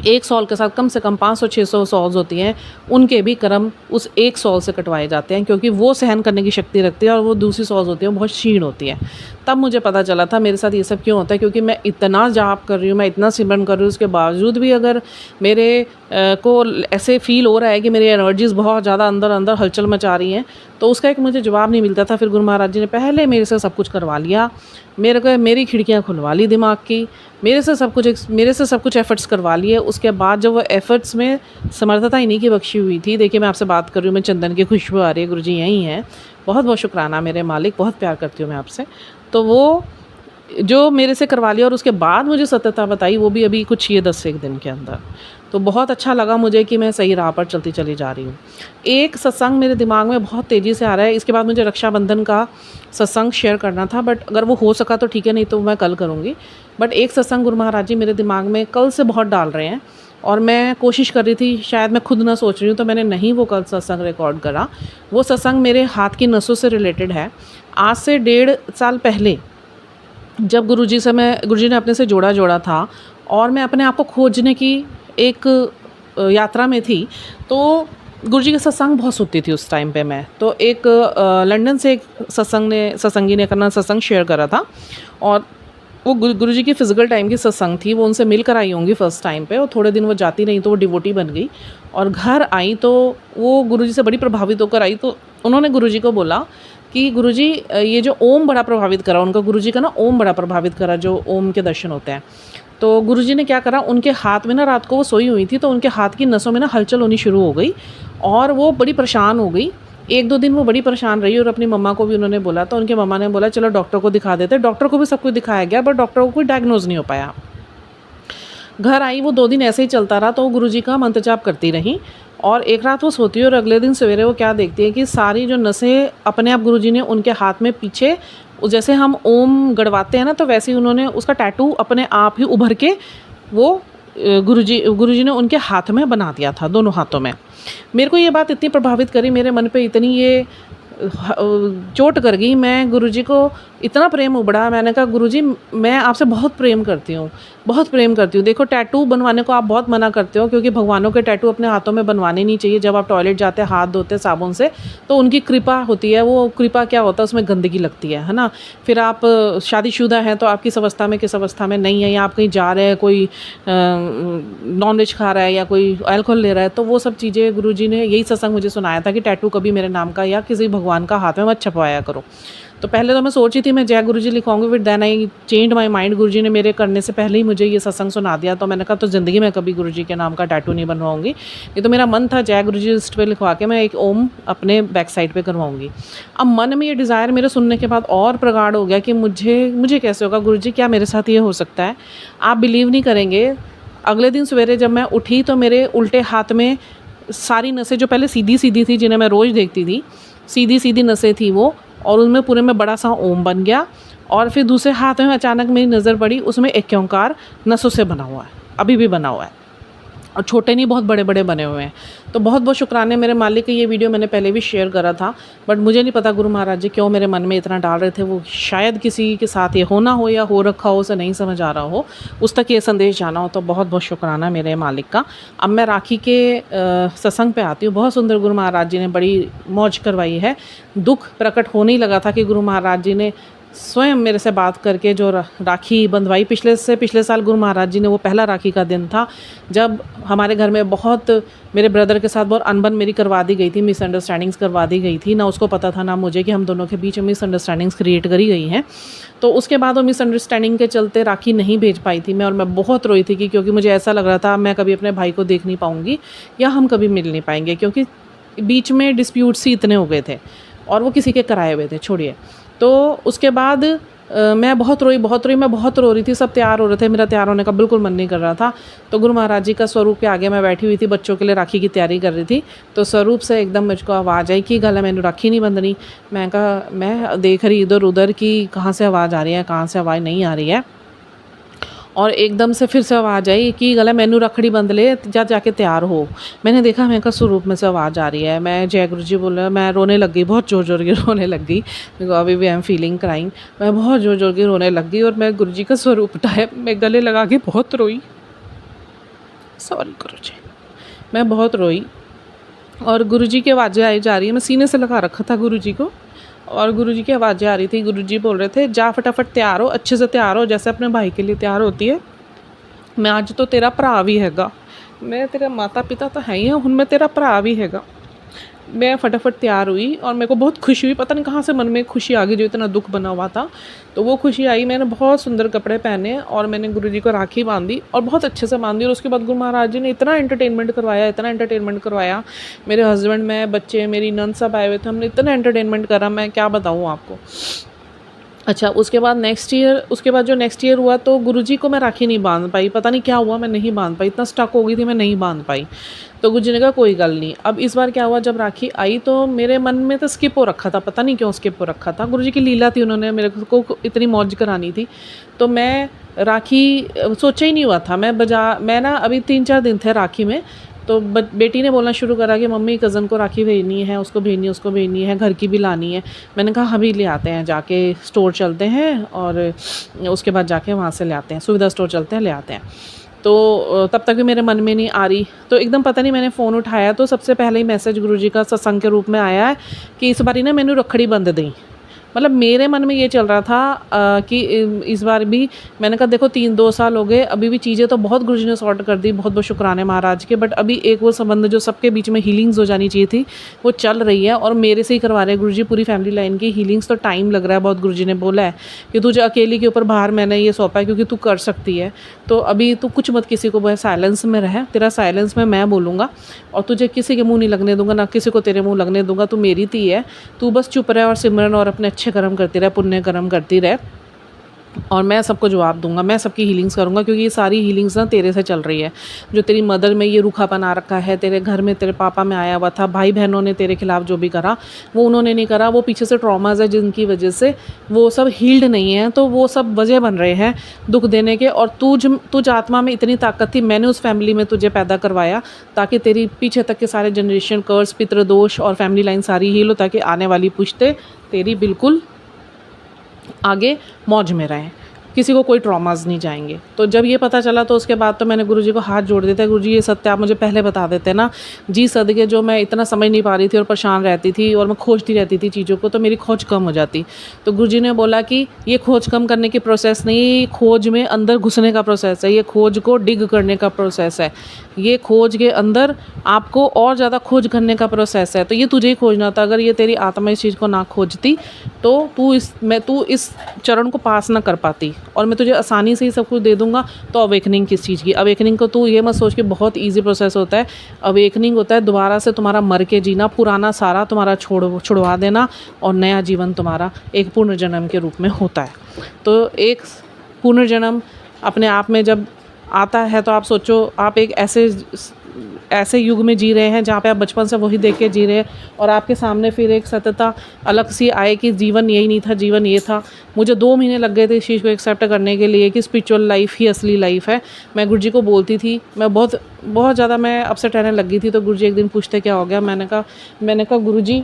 एक सॉल के साथ कम से कम 500-600 सॉल्स होती हैं, उनके भी कर्म उस एक सॉल से कटवाए जाते हैं, क्योंकि वो सहन करने की शक्ति रखती है और वो दूसरी सॉल्स होती हैं बहुत क्षीण होती हैं। तब मुझे पता चला था मेरे साथ ये सब क्यों होता है, क्योंकि मैं इतना जाप कर रही हूँ, मैं इतना सिमरन कर रही हूँ, उसके बावजूद भी अगर मेरे को ऐसे फील हो रहा है कि मेरी एनर्जीज़ बहुत ज़्यादा अंदर अंदर हलचल मचा रही हैं, तो उसका एक मुझे जवाब नहीं मिलता था। फिर गुरु महाराज जी ने पहले मेरे से सब कुछ करवा लिया, मेरी खिड़कियाँ खुलवा ली दिमाग की, मेरे से सब कुछ एफ़र्ट्स करवा लिए। उसके बाद जब वो एफ़र्ट्स में समर्थता इन्हीं की बख्शी हुई थी। देखिए मैं आपसे बात कर रही हूँ, मैं चंदन की खुशबू आ रही है, गुरुजी यहीं हैं। बहुत बहुत शुक्राना मेरे मालिक, बहुत प्यार करती हूँ मैं आपसे। तो वो जो मेरे से करवा लिया और उसके बाद मुझे सत्यता बताई, वो भी अभी कुछ ये 10 से 1 दिन के अंदर। तो बहुत अच्छा लगा मुझे कि मैं सही राह पर चलती चली जा रही हूँ। एक सत्संग मेरे दिमाग में बहुत तेज़ी से आ रहा है। इसके बाद मुझे रक्षाबंधन का सत्संग शेयर करना था, बट अगर वो हो सका तो ठीक है, नहीं तो मैं कल करूँगी। बट एक सत्संग गुरु महाराज जी मेरे दिमाग में कल से बहुत डाल रहे हैं, और मैं कोशिश कर रही थी, शायद मैं खुद ना सोच रही हूँ, तो मैंने नहीं वो कल सत्संग रिकॉर्ड करा। वो सत्संग मेरे हाथ की नसों से रिलेटेड है। आज से 1.5 साल पहले जब गुरुजी ने अपने से जोड़ा था, और मैं अपने आप को खोजने की एक यात्रा में थी, तो गुरुजी के सत्संग बहुत सुनती थी उस टाइम पे मैं। तो एक लंदन से एक सत्संगी ने अपना सत्संग शेयर करा था, और वो गुरुजी की फ़िज़िकल टाइम की सत्संग थी। वो उनसे मिल कर आई होंगी फ़र्स्ट टाइम पे, और थोड़े दिन वो जाती रही तो वो डिवोटी बन गई, और घर आई तो वो गुरुजी से बड़ी प्रभावित होकर आई। तो उन्होंने गुरुजी को बोला कि गुरुजी ये जो ओम बड़ा प्रभावित करा उनका, गुरुजी का ना ओम बड़ा प्रभावित करा, जो ओम के दर्शन होते हैं। तो गुरुजी ने क्या करा, उनके हाथ में ना, रात को वो सोई हुई थी, तो उनके हाथ की नसों में ना हलचल होनी शुरू हो गई, और वो बड़ी परेशान हो गई। 1-2 दिन वो बड़ी परेशान रही, और अपनी मम्मा को भी उन्होंने बोला, तो उनके मम्मा ने बोला चलो डॉक्टर को दिखा देते। डॉक्टर को भी सब कुछ दिखाया गया, बट डॉक्टर को कोई डायग्नोज नहीं हो पाया। घर आई, वो 2 दिन ऐसे ही चलता रहा, तो वो गुरुजी का मंत्र जाप करती रही, और एक रात वो सोती है, और अगले दिन सवेरे वो क्या देखती है कि सारी जो नसें अपने आप गुरुजी ने उनके हाथ में पीछे, जैसे हम ओम गड़वाते हैं ना, तो वैसे ही उन्होंने उसका टैटू अपने आप ही उभर के वो गुरुजी ने उनके हाथ में बना दिया था, दोनों हाथों में। मेरे को ये बात इतनी प्रभावित करी, मेरे मन पे इतनी ये चोट कर गई। मैं गुरुजी को इतना प्रेम उबड़ा, मैंने कहा गुरुजी मैं आपसे बहुत प्रेम करती हूँ, बहुत प्रेम करती हूँ। देखो टैटू बनवाने को आप बहुत मना करते हो, क्योंकि भगवानों के टैटू अपने हाथों में बनवाने नहीं चाहिए। जब आप टॉयलेट जाते हैं, हाथ धोते हैं साबुन से, तो उनकी कृपा होती है। वो कृपा क्या होता है, उसमें गंदगी लगती है ना। फिर आप शादीशुदा हैं तो आप किस अवस्था में किस अवस्था में नहीं है, या आप कहीं जा रहे हैं, कोई नॉनवेज खा रहा है या कोई अल्कोहल ले रहा है, तो वो सब चीज़ें गुरुजी ने यही सत्संग मुझे सुनाया था कि टैटू कभी मेरे नाम का या किसी भगवान का हाथ में मत छपवाया करो। तो पहले तो मैं सोची थी मैं जय गुरुजी लिखवाऊंगी, फिर then I change my mind. गुरुजी ने मेरे करने से पहले ही मुझे ये सत्संग सुना दिया, तो मैंने कहा तो ज़िंदगी में कभी गुरुजी के नाम का टैटू नहीं बनवाऊंगी। ये तो मेरा मन था जय गुरुजी लिस्ट पे लिखवा के मैं एक ओम अपने बैक साइड पे करवाऊंगी। अब मन में ये डिज़ायर मेरे सुनने के बाद और प्रगाढ़ हो गया कि मुझे कैसे होगा गुरुजी, क्या मेरे साथ ये हो सकता है? आप बिलीव नहीं करेंगे, अगले दिन सवेरे जब मैं उठी तो मेरे उल्टे हाथ में सारी नसें जो पहले सीधी सीधी थी, जिन्हें मैं रोज़ देखती थी, सीधी सीधी नसें थी वो, और उनमें पूरे में बड़ा सा ओम बन गया। और फिर दूसरे हाथ में अचानक मेरी नज़र पड़ी, उसमें एक ओंकार नसों से बना हुआ है, अभी भी बना हुआ है, और छोटे नहीं बहुत बड़े बड़े बने हुए हैं। तो बहुत बहुत शुक्राने मेरे मालिक के। ये वीडियो मैंने पहले भी शेयर करा था, बट मुझे नहीं पता गुरु महाराज जी क्यों मेरे मन में इतना डाल रहे थे। वो शायद किसी के साथ ये होना हो या हो रखा हो, उसे नहीं समझ आ रहा हो, उस तक ये संदेश जाना हो। तो बहुत बहुत शुक्राना मेरे मालिक का। अब मैं राखी के सत्संग पे आती हूँ। बहुत सुंदर गुरु महाराज जी ने बड़ी मौज करवाई है। दुख प्रकट होने ही लगा था कि गुरु महाराज जी ने स्वयं मेरे से बात करके जो राखी बंधवाई। पिछले साल गुरु महाराज जी ने, वो पहला राखी का दिन था जब हमारे घर में बहुत मेरे ब्रदर के साथ बहुत अनबन मेरी करवा दी गई थी, मिसअंडरस्टैंडिंग्स करवा दी गई थी। ना उसको पता था ना मुझे कि हम दोनों के बीच में मिसअंडरस्टैंडिंग्स क्रिएट करी गई हैं। तो उसके बाद वो मिसअंडरस्टैंडिंग के चलते राखी नहीं भेज पाई थी मैं, और मैं बहुत रोई थी क्योंकि मुझे ऐसा लग रहा था मैं कभी अपने भाई को देख नहीं पाऊँगी या हम कभी मिल नहीं पाएंगे, क्योंकि बीच में डिस्प्यूट्स ही इतने हो गए थे और वो किसी के कराए हुए थे, छोड़िए। तो उसके बाद मैं बहुत रोई, मैं बहुत रो रही थी। सब तैयार हो रहे थे, मेरा तैयार होने का बिल्कुल मन नहीं कर रहा था। तो गुरु महाराज जी का स्वरूप के आगे मैं बैठी हुई थी, बच्चों के लिए राखी की तैयारी कर रही थी। तो स्वरूप से एकदम मुझको आवाज़ आई कि गल है, मैंने राखी नहीं बंधनी। मैं कहा, मैं देख रही इधर उधर कि कहाँ से आवाज़ आ रही है, कहाँ से आवाज़ नहीं आ रही है, और एकदम से फिर से आवाज़ आई कि गला मैनू रखड़ी बंध ले, जा जाके तैयार हो। मैंने देखा, मैं का स्वरूप में से आवाज़ आ रही है। मैं जय गुरु जी बोला, मैं रोने लग गई, बहुत ज़ोर ज़ोर की रोने लग गई। अभी भी आई एम फीलिंग क्राइंग। मैं बहुत ज़ोर ज़ोर की रोने लग गई और मैं गुरु जी का स्वरूप उठाया, मैं गले लगा के बहुत रोई। सॉरी गुरु जी, मैं बहुत रोई और गुरु जी की आवाज़ें आई जा रही है। मैं सीने से लगा रखा था गुरु जी को, और गुरु जी की आवाज़ें आ रही थी। गुरु जी बोल रहे थे, जा फटाफट तैयार हो, अच्छे से तैयार हो, जैसे अपने भाई के लिए तैयार होती है। मैं आज तो तेरा भरा भी हैगा, मैं तेरा माता पिता तो है ही हूँ, मैं तेरा भरा भी हैगा। मैं फटाफट तैयार हुई और मेरे को बहुत खुशी हुई, पता नहीं कहाँ से मन में खुशी आ गई, जो इतना दुख बना हुआ था तो वो खुशी आई। मैंने बहुत सुंदर कपड़े पहने और मैंने गुरुजी को राखी बांधी और बहुत अच्छे से बांधी। और उसके बाद गुरु महाराज जी ने इतना एंटरटेनमेंट करवाया। मेरे हस्बैंड, मैं, बच्चे, मेरी नंद सब आए हुए थे, हमने इतना एंटरटेनमेंट करा, मैं क्या बताऊँ आपको। अच्छा, उसके बाद जो नेक्स्ट ईयर हुआ तो गुरुजी को मैं राखी नहीं बांध पाई। पता नहीं क्या हुआ, मैं नहीं बांध पाई, इतना स्टक हो गई थी, मैं नहीं बांध पाई। तो गुरुजी ने कहा कोई गल नहीं। अब इस बार क्या हुआ, जब राखी आई तो मेरे मन में तो स्किप हो रखा था, पता नहीं क्यों स्किप हो रखा था। गुरुजी की लीला थी, उन्होंने मेरे को इतनी मौज करानी थी। तो मैं राखी सोचा ही नहीं हुआ था। मैं ना अभी 3-4 दिन थे राखी में, तो बेटी ने बोलना शुरू करा कि मम्मी कज़न को राखी भेजनी है, उसको भेजनी है, घर की भी लानी है। मैंने कहा अभी ले आते हैं, जाके स्टोर चलते हैं और उसके बाद जाके वहाँ से ले आते हैं, सुविधा स्टोर चलते हैं, ले आते हैं। तो तब तक भी मेरे मन में नहीं आ रही, तो एकदम पता नहीं मैंने फ़ोन उठाया तो सबसे पहले ही मैसेज गुरुजी का सत्संग के रूप में आया है कि इस बारी ना मैनू रखड़ी बंध दी। मतलब मेरे मन में ये चल रहा था कि इस बार भी, मैंने कहा देखो 3-2 साल हो गए, अभी भी चीज़ें तो बहुत गुरुजी ने सॉर्ट कर दी, बहुत बहुत शुक्राने महाराज के, बट अभी एक वो संबंध जो सबके बीच में हीलिंग्स हो जानी चाहिए थी वो चल रही है और मेरे से ही करवा रहे हैं गुरुजी। पूरी फैमिली लाइन की हीलिंग्स तो टाइम लग रहा है बहुत। गुरुजी ने बोला है कि तुझे अकेली के ऊपर भार मैंने ये सौंपा है क्योंकि तू कर सकती है, तो अभी तू कुछ मत किसी को, साइलेंस में रह, तेरा साइलेंस में मैं बोलूँगा और तुझे किसी के मुँह नहीं लगने दूंगा, ना किसी को तेरे मुँह लगने दूंगा। तू मेरी धी है, तू बस चुप रहे और सिमरन और अपने अच्छे कर्म करती रहे, पुण्य कर्म करती रहे, और मैं सबको जवाब दूंगा, मैं सबकी हीलिंग्स करूंगा, क्योंकि ये सारी हीलिंग्स ना तेरे से चल रही है। जो तेरी मदर में ये रूखापन आ रखा है, तेरे घर में तेरे पापा में आया हुआ था, भाई बहनों ने तेरे खिलाफ जो भी करा वो उन्होंने नहीं करा, वो पीछे से ट्रॉमाज है जिनकी वजह से वो सब हील्ड नहीं है, तो वो सब वजह बन रहे हैं दुख देने के। और तुझ आत्मा में इतनी ताकत थी, मैंने उस फैमिली में तुझे पैदा करवाया ताकि तेरी पीछे तक के सारे जनरेशन कर्स, पितृदोष और फैमिली लाइन सारी हील हो, ताकि आने वाली पुश्ते तेरी बिल्कुल आगे मौज में रहें। किसी को कोई ट्रॉमास नहीं जाएंगे। तो जब ये पता चला तो उसके बाद तो मैंने गुरुजी को हाथ जोड़ दिया था, गुरुजी ये सत्य आप मुझे पहले बता देते ना, जी सदके जो मैं इतना समझ नहीं पा रही थी और परेशान रहती थी और मैं खोजती रहती थी चीज़ों को, तो मेरी खोज कम हो जाती। तो गुरुजी ने बोला कि ये खोज कम करने की प्रोसेस नहीं, खोज में अंदर घुसने का प्रोसेस है, ये खोज को डिग करने का प्रोसेस है, ये खोज के अंदर आपको और ज़्यादा खोज करने का प्रोसेस है। तो ये तुझे ही खोजना था, अगर ये तेरी आत्मा इस चीज़ को ना खोजती तो तू इस चरण को पास ना कर पाती, और मैं तुझे आसानी से ही सब कुछ दे दूँगा। तो अवेकनिंग किस चीज़ की? अवेकनिंग को तू ये मत सोच कि बहुत ईजी प्रोसेस होता है। अवेकनिंग होता है दोबारा से तुम्हारा मर के जीना, पुराना सारा तुम्हारा छुड़वा देना, और नया जीवन तुम्हारा एक पुनर्जन्म के रूप में होता है। तो एक पुनर्जन्म अपने आप में जब आता है तो आप सोचो, आप एक ऐसे युग में जी रहे हैं जहाँ पे आप बचपन से वही देख के जी रहे हैं, और आपके सामने फिर एक सत्यता अलग सी आए कि जीवन यही नहीं था, जीवन ये था। मुझे 2 महीने लग गए थे इस चीज़ को एक्सेप्ट करने के लिए कि स्पिरिचुअल लाइफ ही असली लाइफ है। मैं गुरुजी को बोलती थी, मैं बहुत ज़्यादा मैं अपसेट रहने लगी थी। तो गुरुजी एक दिन पूछते क्या हो गया? मैंने कहा गुरुजी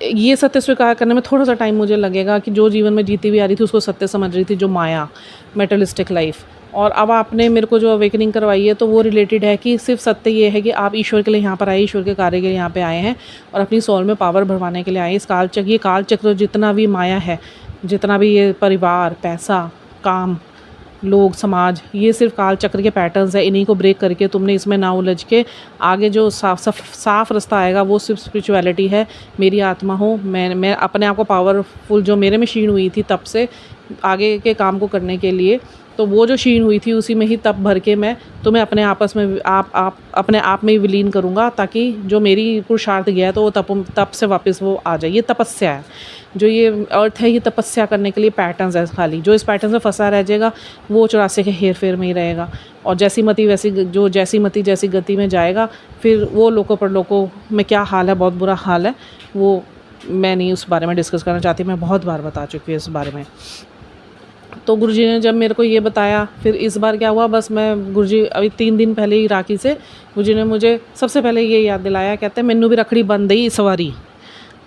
ये सत्य स्वीकार करने में थोड़ा सा टाइम मुझे लगेगा कि जो जीवन में जीती हुई आ रही थी उसको सत्य समझ रही थी, जो माया, मेटलिस्टिक लाइफ, और अब आपने मेरे को जो अवेकनिंग करवाई है तो वो रिलेटेड है कि सिर्फ सत्य ये है कि आप ईश्वर के लिए यहाँ पर आए, ईश्वर के कार्य के लिए यहाँ पे आए हैं और अपनी सोल में पावर भरवाने के लिए आए। इस ये काल चक्र जितना भी माया है, जितना भी ये परिवार, पैसा, काम, लोग, समाज, ये सिर्फ काल चक्र के पैटर्न्स है। इन्हीं को ब्रेक करके तुमने इसमें ना उलझ के आगे जो साफ रास्ता आएगा वो सिर्फ स्पिरिचुअलिटी है। मेरी आत्मा हो, मैं अपने आप को पावरफुल जो मेरे में क्षीण हुई थी तब से आगे के काम को करने के लिए, तो वो जो क्षीण हुई थी उसी में ही तप भर के मैं तुम्हें अपने आपस में अपने आप में ही विलीन करूँगा, ताकि जो मेरी पुरुषार्थ गया है तो वो तप से वापस वो आ जाए। ये तपस्या है, जो ये अर्थ है, ये तपस्या करने के लिए पैटर्न्स है खाली। जो इस पैटर्न में फंसा रह जाएगा वो 84 के हेर फेर में ही रहेगा, और जैसी मति जैसी गति में जाएगा, फिर वो लोको परलोकों में क्या हाल है, बहुत बुरा हाल है। वो मैं नहीं उस बारे में डिस्कस करना चाहती, मैं बहुत बार बता चुकी हूँ इस बारे में। तो गुरुजी ने जब मेरे को ये बताया, फिर इस बार क्या हुआ, बस मैं गुरुजी अभी 3 दिन पहले ही राखी से गुरुजी ने मुझे सबसे पहले ये याद दिलाया, कहते हैं मैनू भी रखड़ी बन गई इस बारी।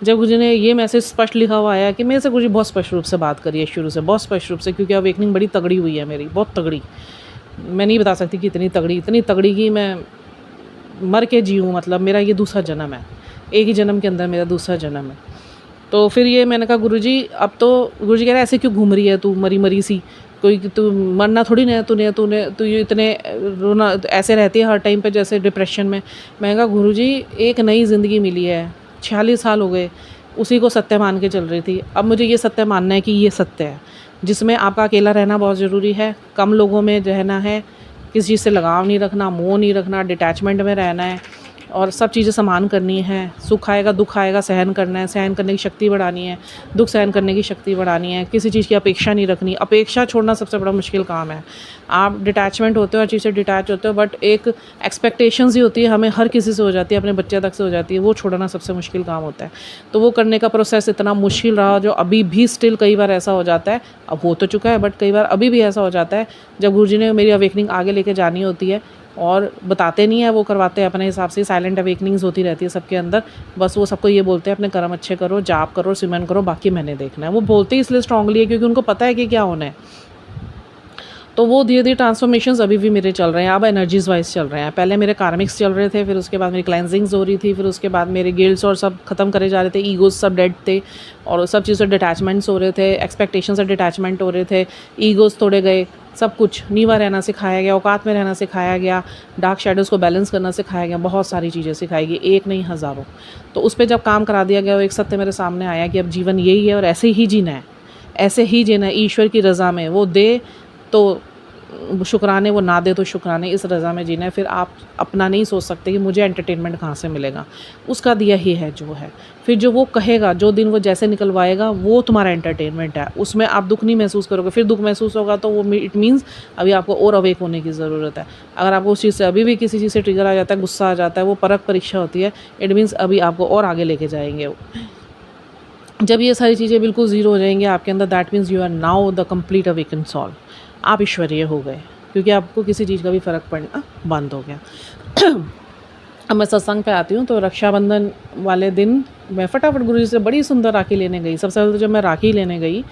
जब गुरुजी ने ये मैसेज स्पष्ट लिखा हुआ आया कि मेरे से गुरुजी बहुत स्पष्ट रूप से बात करी है, शुरू से बहुत स्पष्ट रूप से, क्योंकि अवेकनिंग बड़ी तगड़ी हुई है मेरी, बहुत तगड़ी। मैं नहीं बता सकती कि इतनी तगड़ी कि मैं मर के जीऊँ, मतलब मेरा ये दूसरा जन्म है, एक ही जन्म के अंदर मेरा दूसरा जन्म है। तो फिर ये मैंने कहा गुरुजी, अब तो गुरुजी कह रहे ऐसे क्यों घूम रही है तू मरी सी, कोई तू मरना थोड़ी ना है, तू ये इतने रोना ऐसे रहती है हर टाइम पे जैसे डिप्रेशन में। मैंने कहा गुरुजी एक नई ज़िंदगी मिली है, 46 साल हो गए उसी को सत्य मान के चल रही थी। अब मुझे ये सत्य मानना है कि ये सत्य है, जिसमें आपका अकेला रहना बहुत ज़रूरी है, कम लोगों में रहना है, किसी चीज़ से लगाव नहीं रखना, मोह नहीं रखना, डिटैचमेंट में रहना है, और सब चीज़ें समान करनी है। सुख आएगा, दुख आएगा, सहन करना है, सहन करने की शक्ति बढ़ानी है, दुख सहन करने की शक्ति बढ़ानी है, किसी चीज़ की अपेक्षा नहीं रखनी। अपेक्षा छोड़ना सबसे बड़ा मुश्किल काम है। आप डिटैचमेंट होते हो, हर चीज़ से डिटैच होते हो, बट एक एक्सपेक्टेशंस ही होती है हमें, हर किसी से हो जाती है, अपने बच्चे तक से हो जाती है, वो छोड़ना सबसे मुश्किल काम होता है। तो वो करने का प्रोसेस इतना मुश्किल रहा, जो अभी भी स्टिल कई बार ऐसा हो जाता है, अब हो तो चुका है बट कई बार अभी भी ऐसा हो जाता है, जब गुरुजी ने मेरी अवेकनिंग आगे लेके जानी होती है, और बताते नहीं है, वो करवाते हैं अपने हिसाब से। साइलेंट अवेकनिंग्स होती रहती है सबके अंदर, बस वो सबको ये बोलते हैं अपने कर्म अच्छे करो, जाप करो, सिमरन करो, बाकी मैंने देखना है। वो बोलते ही इसलिए स्ट्रांगली है क्योंकि उनको पता है कि क्या होना है। तो वो धीरे धीरे ट्रांसफॉर्मेशंस अभी भी मेरे चल रहे हैं, अब एनर्जीज वाइज चल रहे हैं। पहले मेरे कार्मिक्स चल रहे थे, फिर उसके बाद मेरी क्लेंजिंग्स हो रही थी, फिर उसके बाद मेरे गिल्ड्स और सब खत्म करे जा रहे थे, ईगोज सब डेड थे, और सब चीज़ों से डिटैचमेंट्स हो रहे थे, एक्सपेक्टेशन से डिटैचमेंट हो रहे थे, ईगोज तोड़े गए, सब कुछ नीवा रहना सिखाया गया, औकात में रहना सिखाया गया, डार्क शेडोज़ को बैलेंस करना सिखाया गया, बहुत सारी चीज़ें सिखाई गई, एक नहीं हज़ारों। तो उस पर जब काम करा दिया गया, वो एक सत्य मेरे सामने आया कि अब जीवन यही है और ऐसे ही जीना है, ऐसे ही जीना है, ईश्वर की रज़ा में। वो दे तो शुक्राने, वो ना दे तो शुक्राने, इस रज़ा में जीना है। फिर आप अपना नहीं सोच सकते कि मुझे एंटरटेनमेंट कहाँ से मिलेगा, उसका दिया ही है जो है। फिर जो वो कहेगा, जो दिन वो जैसे निकलवाएगा, वो तुम्हारा एंटरटेनमेंट है, उसमें आप दुख नहीं महसूस करोगे। फिर दुख महसूस होगा तो वो इट मीन्स अभी आपको और अवेक होने की ज़रूरत है। अगर आपको उस चीज़ से अभी भी किसी चीज़ से ट्रिगर आ जाता है, गुस्सा आ जाता है, वो परख परीक्षा होती है, इट मीन्स अभी आपको और आगे लेके जाएंगे। जब ये सारी चीज़ें बिल्कुल ज़ीरो हो जाएंगे आपके अंदर, that means you are now the complete awaken soul, आप ईश्वरीय हो गए, क्योंकि आपको किसी चीज़ का भी फ़र्क पड़ना बंद हो गया। अब मैं सत्संग पे आती हूँ तो रक्षाबंधन वाले दिन मैं फटाफट गुरुजी से बड़ी सुंदर राखी लेने गई। सबसे पहले तो जब मैं राखी लेने गई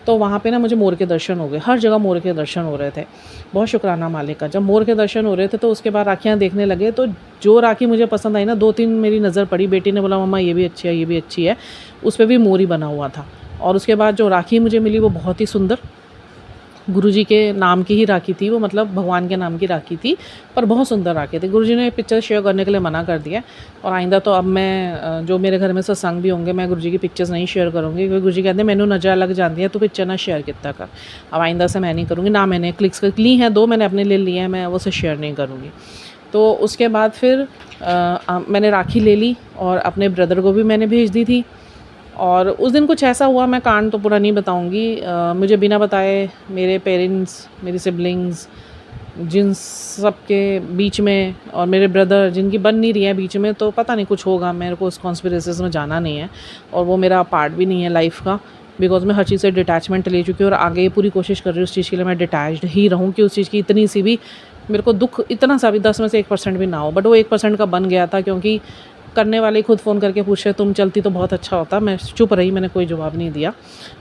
तो वहाँ पे ना मुझे मोर के दर्शन हो गए, हर जगह मोर के दर्शन हो रहे थे। बहुत शुक्राना मालिक का। जब मोर के दर्शन हो रहे थे तो उसके बाद राखियाँ देखने लगे, तो जो राखी मुझे पसंद आई ना, 2-3 मेरी नज़र पड़ी। बेटी ने बोला मम्मा ये भी अच्छी है, ये भी अच्छी है। उस पर भी मोर ही बना हुआ था। और उसके बाद जो राखी मुझे मिली वो बहुत ही सुंदर, गुरुजी के नाम की ही राखी थी वो, मतलब भगवान के नाम की राखी थी, पर बहुत सुंदर राखी थी। गुरुजी ने पिक्चर शेयर करने के लिए मना कर दिया, और आइंदा तो अब मैं जो मेरे घर में सत्संग भी होंगे मैं गुरुजी की पिक्चर्स नहीं शेयर करूँगी, क्योंकि गुरुजी कहते हैं मैंने नज़र लग जाती है तो पिक्चर ना शेयर कितना कर। अब आइंदा से मैं नहीं करूँगी ना। मैंने क्लिक्स ली हैं 2, मैंने अपने लिए ली हैं, मैं वो से शेयर नहीं करूँगी। तो उसके बाद फिर मैंने राखी ले ली और अपने ब्रदर को भी मैंने भेज दी थी। और उस दिन कुछ ऐसा हुआ, मैं कांड तो पूरा नहीं बताऊंगी। मुझे बिना बताए मेरे पेरेंट्स, मेरी सिबलिंग्स, जिन सब के बीच में, और मेरे ब्रदर जिनकी बन नहीं रही है बीच में, तो पता नहीं कुछ होगा। मेरे को उस कॉन्स्पिरेसीज में जाना नहीं है, और वो मेरा पार्ट भी नहीं है लाइफ का, बिकॉज मैं हर चीज़ से डिटैचमेंट ले चुकी हूँ और आगे पूरी कोशिश कर रही हूँ उस चीज़ के लिए मैं डिटैच्ड ही रहूँ, कि उस चीज़ की इतनी सी भी मेरे को दुख, इतना सा भी 10 में से 1% भी ना हो। बट वो 1% का बन गया था, क्योंकि करने वाले खुद फ़ोन करके पूछे तुम चलती तो बहुत अच्छा होता। मैं चुप रही, मैंने कोई जवाब नहीं दिया,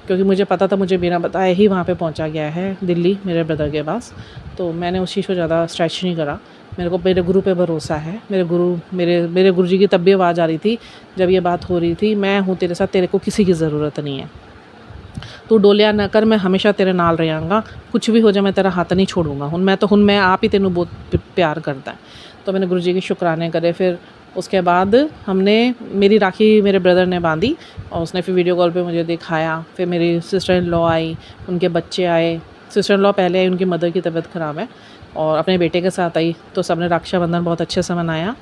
क्योंकि मुझे पता था मुझे बिना बताए ही वहाँ पे पहुँचा गया है दिल्ली मेरे ब्रदर के पास। तो मैंने उस चीज़ को ज़्यादा स्ट्रेच नहीं करा। मेरे को मेरे गुरु पे भरोसा है। मेरे गुरुजी की तब भी आवाज़ आ रही थी जब ये बात हो रही थी, मैं हूँ तेरे साथ, तेरे को किसी की ज़रूरत नहीं है, तू डोलिया ना कर, मैं हमेशा तेरे नाल रहांगा, कुछ भी हो जाए मैं तेरा हाथ नहीं छोड़ूंगा। हुण मैं आप ही तेनों बहुत प्यार करता है। तो मैंने गुरुजी के शुक्राने करे। फिर उसके बाद हमने, मेरी राखी मेरे ब्रदर ने बांधी और उसने फिर वीडियो कॉल पे मुझे दिखाया। फिर मेरी सिस्टर इन लॉ आई, उनके बच्चे आए। सिस्टर इन लॉ पहले आई, उनकी मदर की तबीयत ख़राब है, और अपने बेटे के साथ आई। तो सबने रक्षाबंधन बहुत अच्छे से मनाया,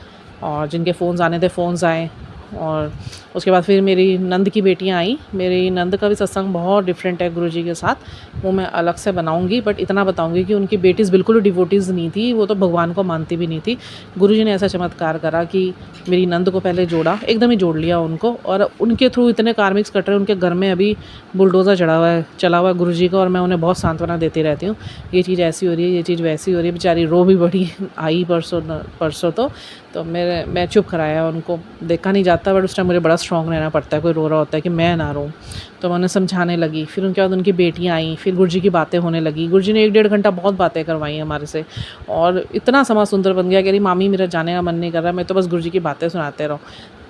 और जिनके फ़ोन्स आने थे फ़ोन्स आए। और उसके बाद फिर मेरी नंद की बेटियां आई। मेरी नंद का भी सत्संग बहुत डिफरेंट है गुरुजी के साथ, वो मैं अलग से बनाऊंगी। बट इतना बताऊंगी कि उनकी बेटीज़ बिल्कुल डिवोटीज़ नहीं थी, वो तो भगवान को मानती भी नहीं थी। गुरुजी ने ऐसा चमत्कार करा कि मेरी नंद को पहले जोड़ा, एकदम ही जोड़ लिया उनको, और उनके थ्रू इतने कार्मिक्स कट रहे हैं। उनके घर में अभी बुलडोज़र चला हुआ है गुरुजी का, और मैं उन्हें बहुत सांत्वना देती रहती हूँ, ये चीज़ ऐसी हो रही है, ये चीज़ वैसी हो रही है। बेचारी रो भी बड़ी आई परसों तो मैं चुप कराया, उनको देखा नहीं जाता, बट उस टाइम मुझे बड़ा स्ट्रॉन्ग रहना पड़ता है। कोई रो रहा होता है कि मैं ना रोऊं, तो मैं उन्हें समझाने लगी। फिर उनके बाद उनकी बेटियां आई, फिर गुरुजी की बातें होने लगी। गुरुजी ने 1-1.5 घंटा बहुत बातें करवाई हमारे से, और इतना समा सुंदर बन गया। कह रही मामी मेरा जाने का मन नहीं कर रहा, मैं तो बस गुरुजी की बातें सुनाते रहो।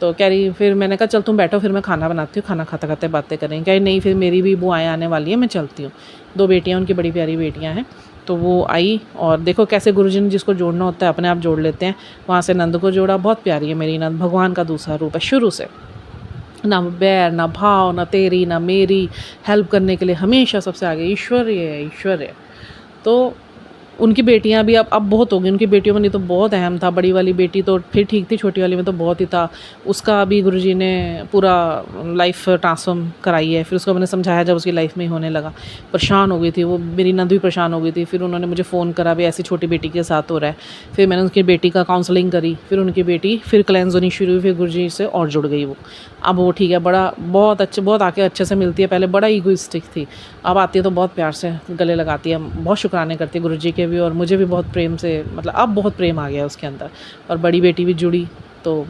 तो कह रही, फिर मैंने कहा चल तुम बैठो, फिर मैं खाना बनाती हूँ, खाना खाते खाते बातें करेंगे। कह रही नहीं, फिर मेरी भी बुआएँ आने वाली है, मैं चलती हूँ। 2 बेटियाँ उनकी, बड़ी प्यारी बेटियाँ हैं। तो वो आई, और देखो कैसे गुरुजी ने जिसको जोड़ना होता है अपने आप जोड़ लेते हैं। वहाँ से नंद को जोड़ा। बहुत प्यारी है मेरी नंद, भगवान का दूसरा रूप है शुरू से। ना बैर, ना भाव, ना तेरी ना मेरी, हेल्प करने के लिए हमेशा सबसे आगे। ईश्वर है। तो उनकी बेटियां भी अब बहुत हो गई। उनकी बेटियों में नहीं तो बहुत अहम था। बड़ी वाली बेटी तो फिर ठीक थी, छोटी वाली में तो बहुत ही था। उसका अभी गुरुजी ने पूरा लाइफ ट्रांसफॉर्म कराई है। फिर उसको मैंने समझाया जब उसकी लाइफ में ही होने लगा। परेशान हो गई थी वो, मेरी नंद भी परेशान हो गई थी। फिर उन्होंने मुझे फ़ोन करा भी ऐसी छोटी बेटी के साथ हो रहा है। फिर मैंने उसकी बेटी का काउंसलिंग करी। फिर उनकी बेटी फिर क्लेंस होनी शुरू हुई। फिर गुरुजी से और जुड़ गई वो। अब वो ठीक है, बहुत आके अच्छे से मिलती है। पहले बड़ा ईगोइस्टिक थी, अब आती है तो बहुत प्यार से गले लगाती है, बहुत शुक्राने करती है गुरुजी के भी, और मुझे भी बहुत प्रेम से, मतलब अब बहुत प्रेम आ गया उसके अंदर। और बड़ी बेटी भी जुड़ी, तो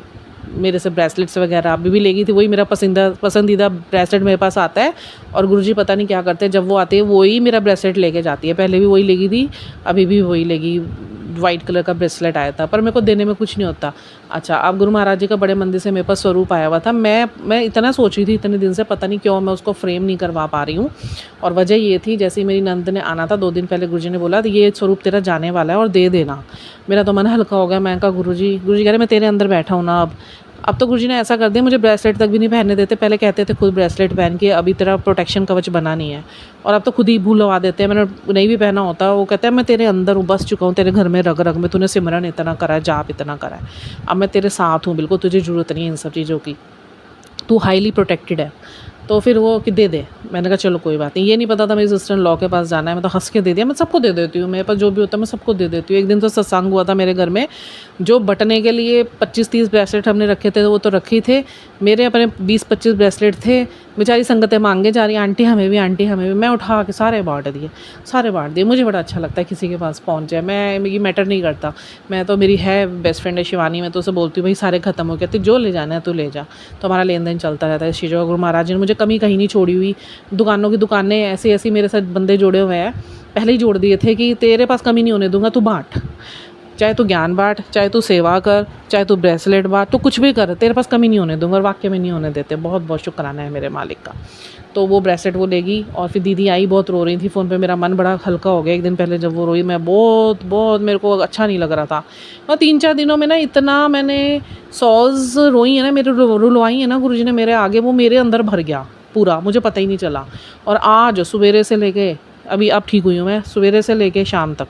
मेरे से ब्रेसलेट्स वगैरह अभी भी लेगी थी। वही मेरा पसंदीदा ब्रेसलेट मेरे पास आता है, और गुरुजी पता नहीं क्या करते हैं, जब वो आते हैं वही मेरा ब्रेसलेट लेके जाती है। पहले भी वही लेगी थी, अभी भी वही लेगी। वाइट कलर का ब्रेसलेट आया था, पर मेरे को देने में कुछ नहीं होता। अच्छा, अब गुरु महाराज जी का बड़े मंदिर से मेरे पास स्वरूप आया हुआ था। मैं इतना सोच रही थी इतने दिन से, पता नहीं क्यों मैं उसको फ्रेम नहीं करवा पा रही हूँ। और वजह ये थी, जैसे ही मेरी नंद ने आना था 2 दिन पहले, गुरुजी ने बोला ये स्वरूप तेरा जाने वाला है और दे देना। मेरा तो मन हल्का हो गया। मैं कहा गुरुजी कह रहे मैं तेरे अंदर बैठा हूँ ना। अब तो गुरुजी ने ऐसा कर दिया, मुझे ब्रेसलेट तक भी नहीं पहनने देते। पहले कहते थे खुद ब्रेसलेट पहन के, अभी तेरा प्रोटेक्शन कवच बना नहीं है, और अब तो खुद ही भूलवा देते हैं। मैंने नहीं भी पहना होता, वो कहते हैं मैं तेरे अंदर हूँ, बस चुका हूँ तेरे घर में, रग रग में तूने सिमरन इतना करा है, जाप इतना करा है, अब मैं तेरे साथ हूँ बिल्कुल, तुझे ज़रूरत नहीं है इन सब चीज़ों की, तू हाईली प्रोटेक्टेड है। तो फिर वो कि दे दे। मैंने कहा चलो कोई बात नहीं। ये नहीं पता था मेरी सिस्टर इन लॉ के पास जाना है, मैं तो हंस के दे दिया। मैं सबको दे देती हूँ, मेरे पास जो भी होता है मैं सबको दे देती हूँ। एक दिन तो सत्संग हुआ था मेरे घर में, जो बटने के लिए 25-30 ब्रेसलेट हमने रखे थे वो तो रखे थे। मेरे अपने 20-25 ब्रेसलेट थे। बेचारी संगतें मांगे जा रही, आंटी हमें भी, आंटी हमें भी। मैं उठा के सारे बांट दिए, सारे बांट दिए। मुझे बड़ा अच्छा लगता है किसी के पास पहुँच जाए, मैं ये मैटर नहीं करता। मैं तो, मेरी है बेस्ट फ्रेंड है शिवानी, मैं तो उसे बोलती हूँ भाई सारे ख़त्म हो गए, तो जो ले जाना है तो ले जा। तो हमारा लेन देन चलता रहता है इस चीज़ों का। गुरु महाराज जी ने मुझे कमी कहीं नहीं छोड़ी हुई। दुकानों की दुकानें ऐसी ऐसी मेरे साथ बंदे जोड़े हुए हैं, पहले ही जोड़ दिए थे कि तेरे पास कमी नहीं होने दूंगा, तू बांट, चाहे तू ज्ञान बांट, चाहे तू सेवा कर, चाहे तू ब्रेसलेट बांट, तो कुछ भी कर, तेरे पास कमी नहीं होने दूंगा। और वाक्य में नहीं होने देते। बहुत बहुत शुक्राना है मेरे मालिक का। तो वो ब्रेसलेट वो लेगी। और फिर दीदी आई, बहुत रो रही थी फ़ोन पे। मेरा मन बड़ा हल्का हो गया एक दिन पहले जब वो रोई। मैं बहुत बहुत, मेरे को अच्छा नहीं लग रहा था। और 3-4 दिनों में ना इतना मैंने सॉल्स रोई है ना, मेरे रुलवाई है ना गुरुजी ने मेरे आगे, वो मेरे अंदर भर गया पूरा, मुझे पता ही नहीं चला। और आज सवेरे से लेके अभी, अब ठीक हुई हूँ मैं, सवेरे से लेके शाम तक,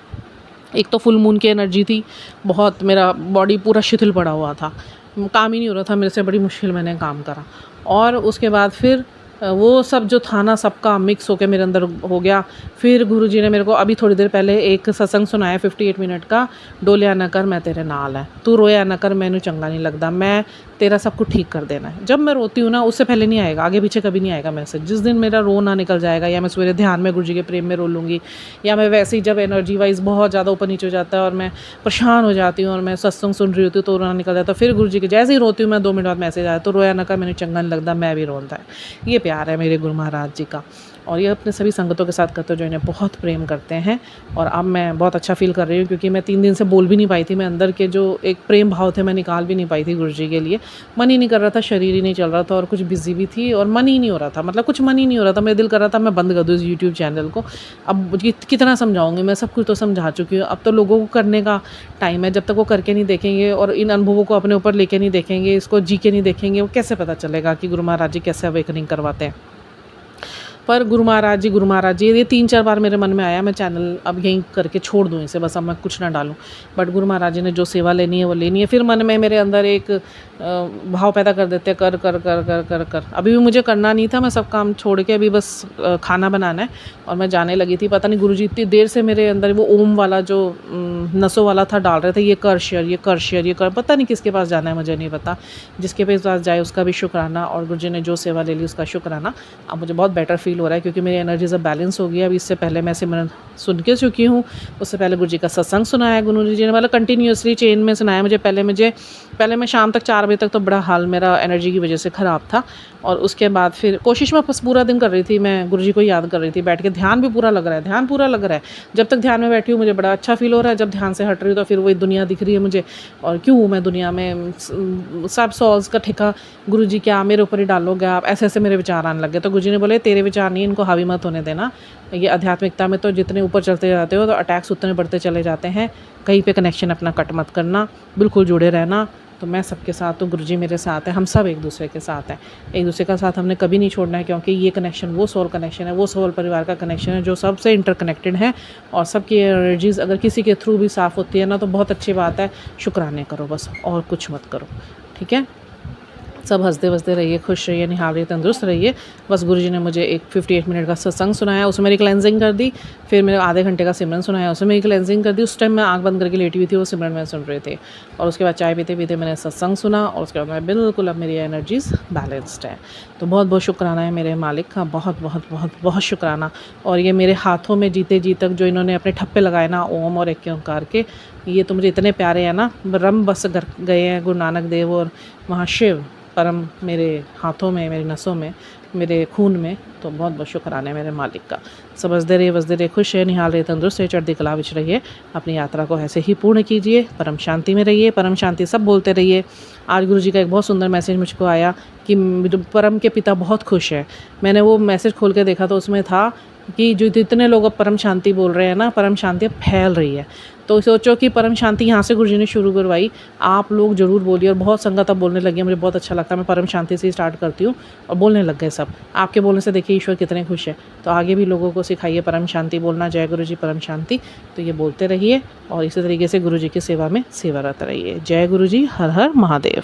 एक तो फुल मून की एनर्जी थी बहुत, मेरा बॉडी पूरा शिथिल पड़ा हुआ था, काम ही नहीं हो रहा था मेरे से, बड़ी मुश्किल मैंने काम करा। और उसके बाद फिर वो सब जो था ना, सबका मिक्स होकर मेरे अंदर हो गया। फिर गुरुजी ने मेरे को अभी थोड़ी देर पहले एक सत्संग सुनाया 58 मिनट का, डोलिया न कर मैं तेरे नाल है, तू रोया न कर मैनू चंगा नहीं लगता, मैं तेरा सब कुछ ठीक कर देना है। जब मैं रोती हूँ ना, उससे पहले नहीं आएगा, आगे पीछे कभी नहीं आएगा मैसेज। जिस दिन मेरा रोना निकल जाएगा, या मैं सवेरे ध्यान में गुरुजी के प्रेम में रो लूँगी, या मैं वैसे ही जब एनर्जी वाइज बहुत ज़्यादा ऊपर नीचे हो जाता है और मैं परेशान हो जाती हूँ और मैं सत्संग सुन रही होती हूँ तो रोना निकल जाता है, फिर गुरुजी के जैसे ही रोती हूँ मैं 2 मिनट बाद मैसेज आया, तो रोया न कर मैंने चंगा नहीं लगता, मैं भी रोता है। ये प्यार है मेरे गुरु महाराज जी का। और ये अपने सभी संगतों के साथ करते हो जो इन्हें बहुत प्रेम करते हैं। और अब मैं बहुत अच्छा फील कर रही हूँ, क्योंकि मैं 3 दिन से बोल भी नहीं पाई थी। मैं अंदर के जो एक प्रेम भाव थे मैं निकाल भी नहीं पाई थी गुरुजी के लिए। मन ही नहीं कर रहा था, शरीर ही नहीं चल रहा था, और कुछ बिजी भी थी और मन ही नहीं हो रहा था, मतलब कुछ मन ही नहीं हो रहा था। मेरा दिल कर रहा था मैं बंद कर दूँ इस यूट्यूब चैनल को। अब कितना समझाऊंगी मैं, सब कुछ तो समझा चुकी हूँ। अब तो लोगों को करने का टाइम है। जब तक वो करके नहीं देखेंगे और इन अनुभवों को अपने ऊपर लेके नहीं देखेंगे, इसको जी के नहीं देखेंगे, वो कैसे पता चलेगा कि गुरु महाराज जी कैसे अवेकनिंग करवाते हैं। पर गुरु महाराज जी ये 3-4 बार मेरे मन में आया मैं चैनल अब यहीं करके छोड़ दूँ इसे, बस अब मैं कुछ ना डालूँ। बट गुरु महाराज जी ने जो सेवा लेनी है वो लेनी है। फिर मन में मेरे अंदर एक भाव पैदा कर देते, कर कर कर कर कर कर। अभी भी मुझे करना नहीं था, मैं सब काम छोड़ के अभी बस खाना बनाना है और मैं जाने लगी थी। पता नहीं गुरुजी इतनी देर से मेरे अंदर वो ओम वाला जो नसों वाला था डाल रहे थे, ये कर शेयर, ये कर शेयर, ये कर, पता नहीं किसके पास जाना है मुझे नहीं पता। जिसके पास जाए उसका भी शुक्राना, और गुरुजी ने जो सेवा ले ली उसका शुक्राना। अब मुझे बहुत बेटर फील हो रहा है, क्योंकि मेरी एनर्जी सब बैलेंस हो गई है। अभी इससे पहले मैं सिमरन सुन के चुकी हूँ, उससे पहले गुरुजी का सत्संग सुनाया गुरुजी ने, मतलब कंटिन्यूसली चेन में सुनाया मुझे। पहले मैं शाम तक 4 बजे तक तो बड़ा हाल मेरा एनर्जी की वजह से ख़राब था। और उसके बाद फिर कोशिश मैं बस पूरा दिन कर रही थी, मैं गुरुजी को याद कर रही थी बैठ के। ध्यान भी पूरा लग रहा है, ध्यान पूरा लग रहा है। जब तक ध्यान में बैठी हूँ मुझे बड़ा अच्छा फील हो रहा है, जब ध्यान से हट रही हूँ तो फिर वही दुनिया दिख रही है मुझे। और क्यों मैं दुनिया में, सब सॉल्स का ठेका गुरुजी क्या मेरे ऊपर ही डालोगे आप, ऐसे ऐसे मेरे विचार आने लगे। तो गुरुजी ने बोले तेरे विचार नहीं, इनको हावी मत होने देना। ये आध्यात्मिकता में तो जितने ऊपर चलते जाते हो तो अटैक्स उतने बढ़ते चले जाते हैं। कहीं पे कनेक्शन अपना कट मत करना, बिल्कुल जुड़े रहना। तो मैं सबके साथ, तो गुरुजी मेरे साथ है, हम सब एक दूसरे के साथ हैं। एक दूसरे का साथ हमने कभी नहीं छोड़ना है, क्योंकि ये कनेक्शन वो सोल कनेक्शन है, वो सोल परिवार का कनेक्शन है जो सबसे इंटरकनेक्टेड है। और सबकी एनर्जीज़ अगर किसी के थ्रू भी साफ़ होती है ना तो बहुत अच्छी बात है। शुक्राने करो बस, और कुछ मत करो, ठीक है। सब हंसते बसते रहिए, खुश रहिए, निहाल रहिए, तंदुरुस्त रहिए। बस गुरुजी ने मुझे एक 58 मिनट का सत्संग सुनाया, उसमें मेरी क्लेंजिंग कर दी। फिर मेरे आधे घंटे का सिमरन सुनाया, उसमें मेरी क्लेंजिंग कर दी। उस टाइम मैं आंख बंद करके लेटी हुई थी, वो सिमरन में सुन रहे थे। और उसके बाद चाय पीते पीते मैंने सत्संग सुना, और उसके बाद मैं बिल्कुल, अब मेरी एनर्जीज़ बैलेंस्ड है। तो बहुत बहुत शुक्राना है मेरे मालिक का, बहुत बहुत बहुत बहुत शुक्राना। और ये मेरे हाथों में जीते जी तक जो इन्होंने अपने ठप्पे लगाए ना, ओम और एक ओंकार के, ये तो मुझे इतने प्यारे हैं ना, रम बस गए हैं गुरु नानक देव और महाशिव परम मेरे हाथों में, मेरी नसों में, मेरे खून में। तो बहुत बहुत शुक्राना है मेरे मालिक का। सब बसते रहिए, खुश है, निहाल रहे, तंदुरुस्त रहिए, चढ़ती कला विच रहिए। अपनी यात्रा को ऐसे ही पूर्ण कीजिए, परम शांति में रहिए, परम शांति सब बोलते रहिए। आज गुरुजी का एक बहुत सुंदर मैसेज मुझको आया कि परम के पिता बहुत खुश है। मैंने वो मैसेज खोल के देखा तो उसमें था कि जो जितने लोग अब परम शांति बोल रहे हैं ना, परम शांति अब फैल रही है। तो सोचो कि परम शांति यहाँ से गुरुजी ने शुरू करवाई, आप लोग ज़रूर बोलिए। और बहुत संगत अब बोलने लगी है, मुझे बहुत अच्छा लगता है। मैं परम शांति से ही स्टार्ट करती हूँ और बोलने लग गए सब। आपके बोलने से देखिए ईश्वर कितने खुश है। तो आगे भी लोगों को सिखाइए परम शांति बोलना, जय गुरुजी परम शांति। तो ये बोलते रहिए और इसी तरीके से गुरुजी की सेवा में सेवारत रहिए। जय गुरुजी, हर हर महादेव।